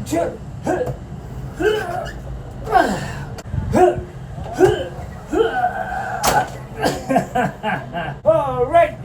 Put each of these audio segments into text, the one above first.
two. All right.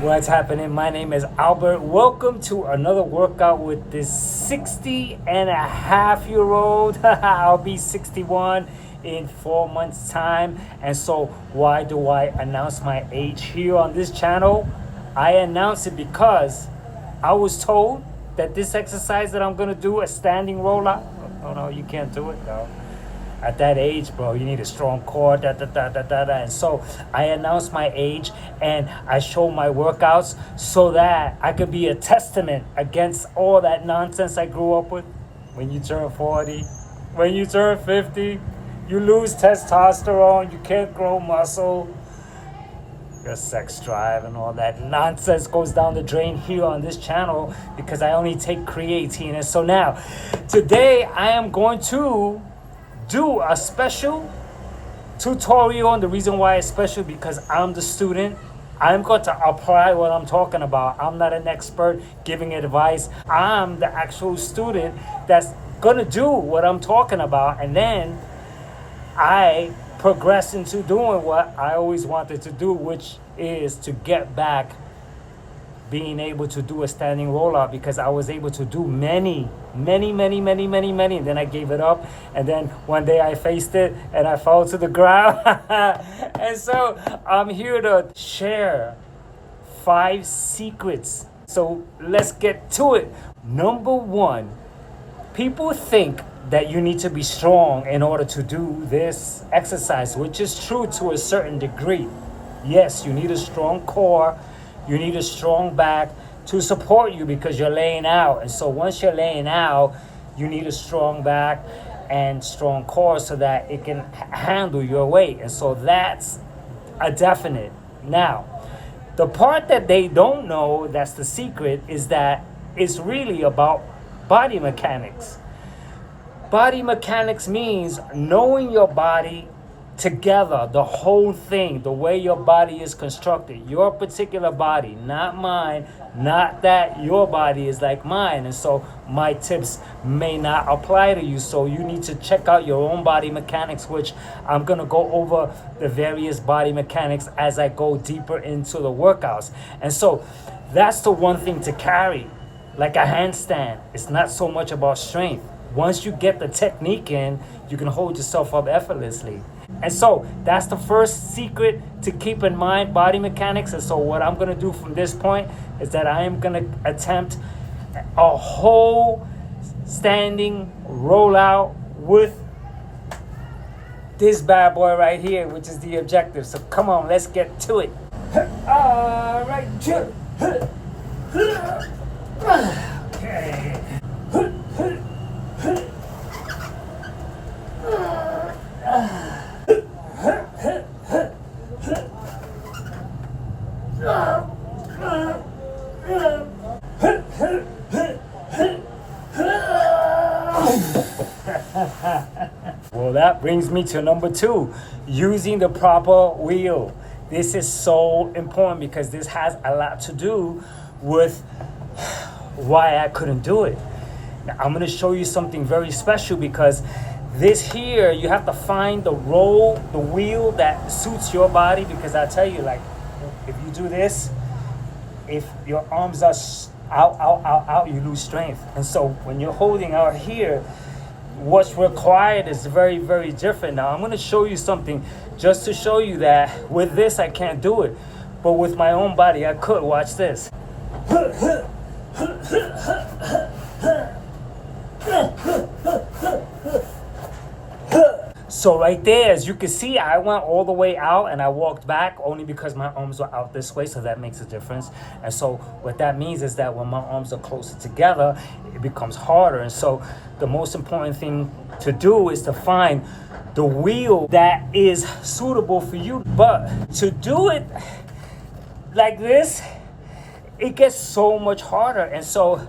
What's happening? My name is Albert. Welcome to another workout with this 60-and-a-half-year-old. I'll be 61 in 4 months' time. And so why do I announce my age here on this channel? I announce it because I was told that this exercise that I'm gonna do, a standing rollout. Oh no, you can't do it, no. At that age, bro, you need a strong core, And so I announced my age and I show my workouts so that I could be a testament against all that nonsense I grew up with. When you turn 40, when you turn 50, you lose testosterone, you can't grow muscle. Your sex drive and all that nonsense goes down the drain here on this channel because I only take creatine. And so now, today I am going to do a special tutorial, and the reason why it's special because I'm the student. I'm going to apply what I'm talking about. I'm not an expert giving advice. I'm the actual student that's gonna do what I'm talking about, and then I progress into doing what I always wanted to do, which is to get back being able to do a standing rollout, because I was able to do many. And then I gave it up. And then one day I faced it and I fell to the ground. And so I'm here to share 5 secrets. So let's get to it. Number 1, people think that you need to be strong in order to do this exercise, which is true to a certain degree. Yes, you need a strong core. You need a strong back to support you because you're laying out. And so once you're laying out, you need a strong back and strong core so that it can handle your weight. And so that's a definite. Now, the part that they don't know, that's the secret, is that it's really about body mechanics. Body mechanics means knowing your body together, the whole thing, the way your body is constructed, your particular body, not mine, not that your body is like mine. And so my tips may not apply to you. So you need to check out your own body mechanics, which I'm going to go over the various body mechanics as I go deeper into the workouts. And so that's the one thing to carry, like a handstand. It's not so much about strength. Once you get the technique in, you can hold yourself up effortlessly. And so that's the first secret to keep in mind, body mechanics. And so what I'm going to do from this point is that I am going to attempt a whole standing rollout with this bad boy right here, which is the objective. So come on, let's get to it. All right, chill. Okay. Well, that brings me to number 2, using the proper wheel. This is so important because this has a lot to do with why I couldn't do it. Now, I'm going to show you something very special because this here, you have to find the wheel that suits your body, because I tell you, like, if you do this, if your arms are out, you lose strength. And so when you're holding out here, what's required is very, very different. Now I'm going to show you something just to show you that with this I can't do it, but with my own body I could. Watch this. So right there, as you can see, I went all the way out and I walked back only because my arms were out this way, so that makes a difference. And so what that means is that when my arms are closer together, it becomes harder. And so the most important thing to do is to find the wheel that is suitable for you. But to do it like this, it gets so much harder. And so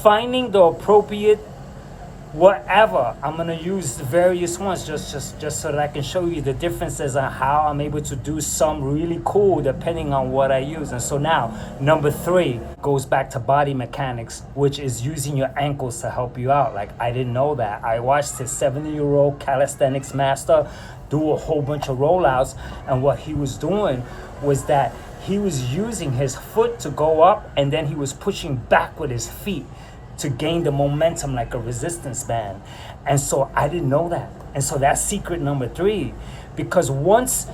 finding the appropriate whatever. I'm gonna use various ones just so that I can show you the differences on how I'm able to do some really cool depending on what I use. And so now number 3 goes back to body mechanics, which is using your ankles to help you out. Like, I didn't know that. I watched this 70-year-old calisthenics master do a whole bunch of rollouts, and what he was doing was that he was using his foot to go up, and then he was pushing back with his feet to gain the momentum like a resistance band. And so I didn't know that. And so that's secret number 3. Because once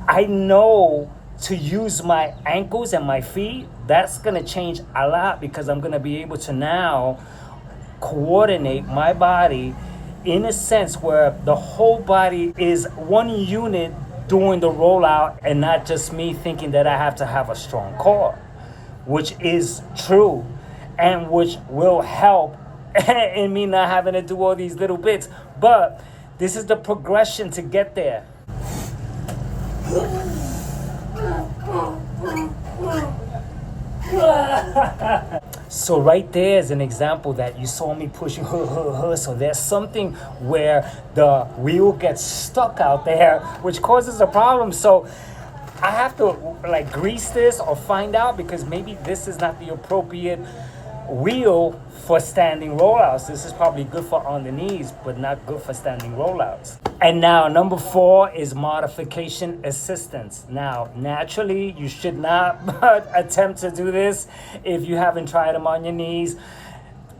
I know to use my ankles and my feet, that's gonna change a lot, because I'm gonna be able to now coordinate my body in a sense where the whole body is one unit doing the rollout, and not just me thinking that I have to have a strong core, which is true, and which will help in me not having to do all these little bits. But this is the progression to get there. So right there is an example that you saw me pushing. So there's something where the wheel gets stuck out there, which causes a problem. So I have to like grease this or find out, because maybe this is not the appropriate wheel for standing rollouts. This is probably good for on the knees, but not good for standing rollouts. And now number 4 is modification assistance. Now, naturally, you should not attempt to do this if you haven't tried them on your knees.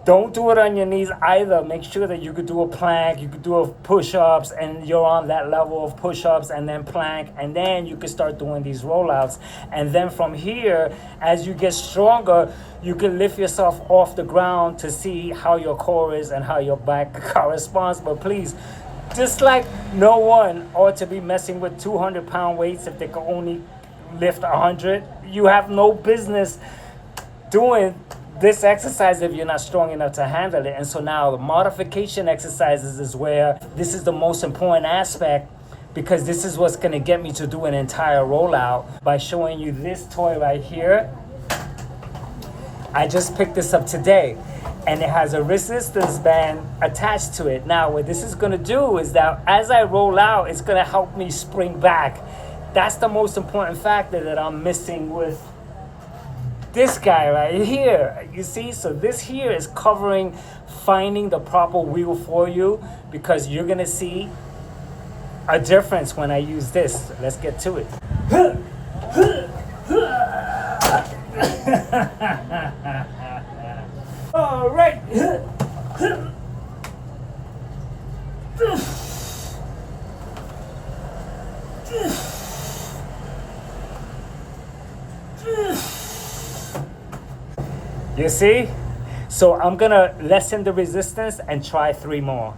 Don't do it on your knees either. Make sure that you could do a plank, you could do a push-ups, and you're on that level of push-ups and then plank, and then you can start doing these rollouts. And then from here, as you get stronger, you can lift yourself off the ground to see how your core is and how your back corresponds. But please, just like no one ought to be messing with 200-pound weights if they can only lift 100, you have no business doing this exercise if you're not strong enough to handle it. And so now the modification exercises is where this is the most important aspect, because this is what's going to get me to do an entire rollout by showing you this toy right here. I just picked this up today, and it has a resistance band attached to it. Now what this is going to do is that as I roll out, it's going to help me spring back. That's the most important factor that I'm missing with this guy right here. You see, so this here is covering finding the proper wheel for you, because you're gonna see a difference when I use this. Let's get to it. All right. You see? So I'm gonna lessen the resistance and try 3 more.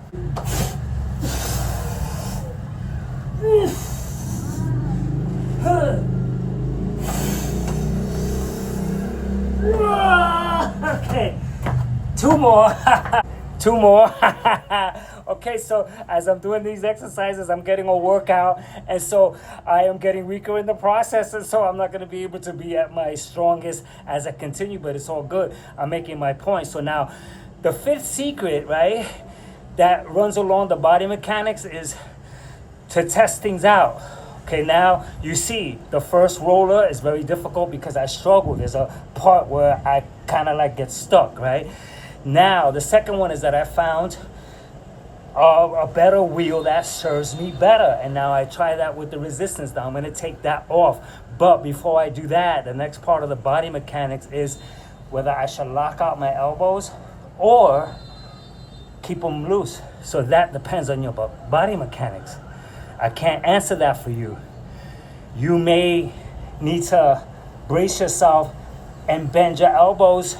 Okay, 2 more. 2 more. Okay, so as I'm doing these exercises, I'm getting a workout, and so I am getting weaker in the process, and so I'm not going to be able to be at my strongest as I continue, but it's all good. I'm making my point. So now the 5th secret, right, that runs along the body mechanics is to test things out. Okay, now you see the first roller is very difficult because I struggle. There's a part where I kind of like get stuck, right? Now the second one is that I found a better wheel that serves me better, and now I try that with the resistance. Now I'm going to take that off, but before I do that, the next part of the body mechanics is whether I should lock out my elbows or keep them loose. So that depends on your body mechanics. I can't answer that for you. You may need to brace yourself and bend your elbows,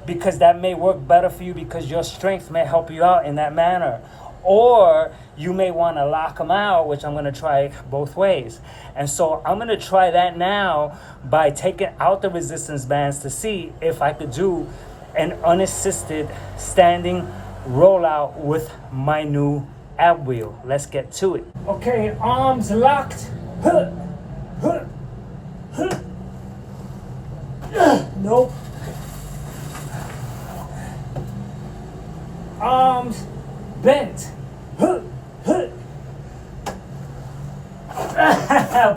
because that may work better for you, because your strength may help you out in that manner. Or you may want to lock them out, which I'm going to try both ways. And so I'm going to try that now by taking out the resistance bands to see if I could do an unassisted standing rollout with my new ab wheel. Let's get to it. Okay, arms locked. Nope. Arms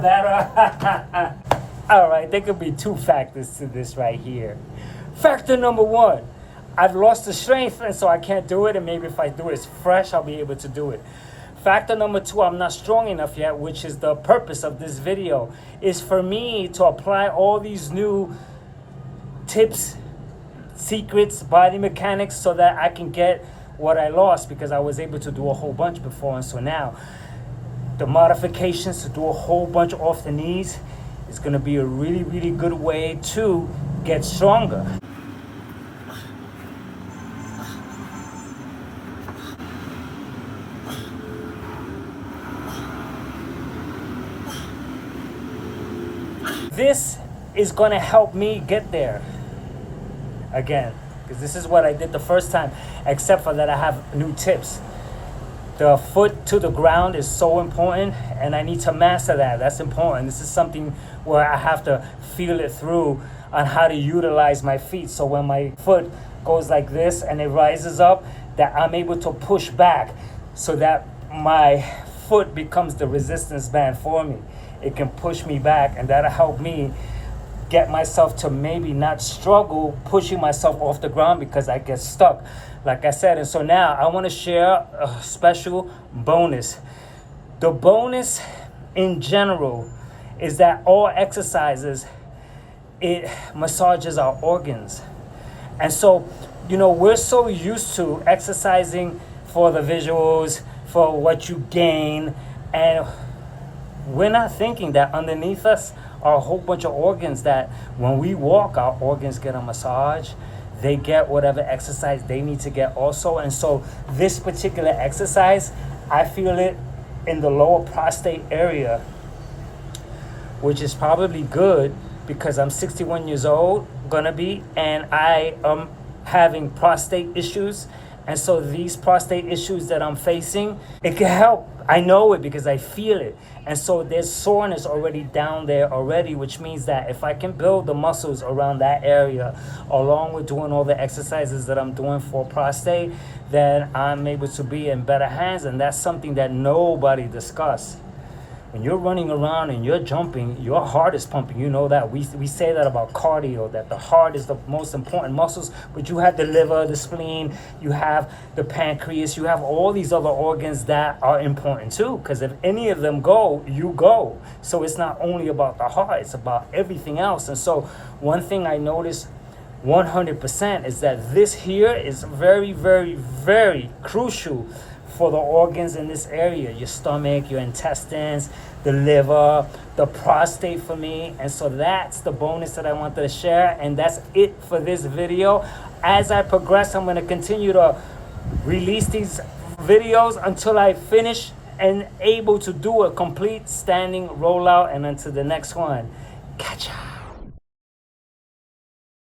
Better. All right, there could be two factors to this right here. Factor number one, I've lost the strength, and so I can't do it. And maybe if I do it fresh, I'll be able to do it. Factor number two, I'm not strong enough yet, which is the purpose of this video, is for me to apply all these new tips, secrets, body mechanics, so that I can get what I lost, because I was able to do a whole bunch before. And so now the modifications to do a whole bunch off the knees is going to be a really, really good way to get stronger. This is going to help me get there again, because this is what I did the first time, except for that I have new tips. The foot to the ground is so important, and I need to master that. That's important. This is something where I have to feel it through on how to utilize my feet. So when my foot goes like this and it rises up, that I'm able to push back so that my foot becomes the resistance band for me. It can push me back, and that'll help me get myself to maybe not struggle pushing myself off the ground because I get stuck, like I said. And so now I want to share a special bonus. The bonus in general is that all exercises, it massages our organs. And so, you know, we're so used to exercising for the visuals, for what you gain, and we're not thinking that underneath us are a whole bunch of organs that when we walk, our organs get a massage. They get whatever exercise they need to get also. And so this particular exercise, I feel it in the lower prostate area, which is probably good because I'm 61 years old, gonna be, and I am having prostate issues. And so these prostate issues that I'm facing, it can help. I know it because I feel it. And so there's soreness already down there already, which means that if I can build the muscles around that area, along with doing all the exercises that I'm doing for prostate, then I'm able to be in better hands. And that's something that nobody discusses. When you're running around and you're jumping, your heart is pumping. You know that. We say that about cardio, that the heart is the most important muscles, but you have the liver, the spleen, you have the pancreas, you have all these other organs that are important too, because if any of them go, you go. So it's not only about the heart, it's about everything else. And so one thing I noticed 100% is that this here is very, very, very crucial for the organs in this area, your stomach, your intestines, the liver, the prostate for me. And so that's the bonus that I wanted to share, and that's it for this video. As I progress, I'm going to continue to release these videos until I finish and able to do a complete standing rollout, and until the next one, catch ya.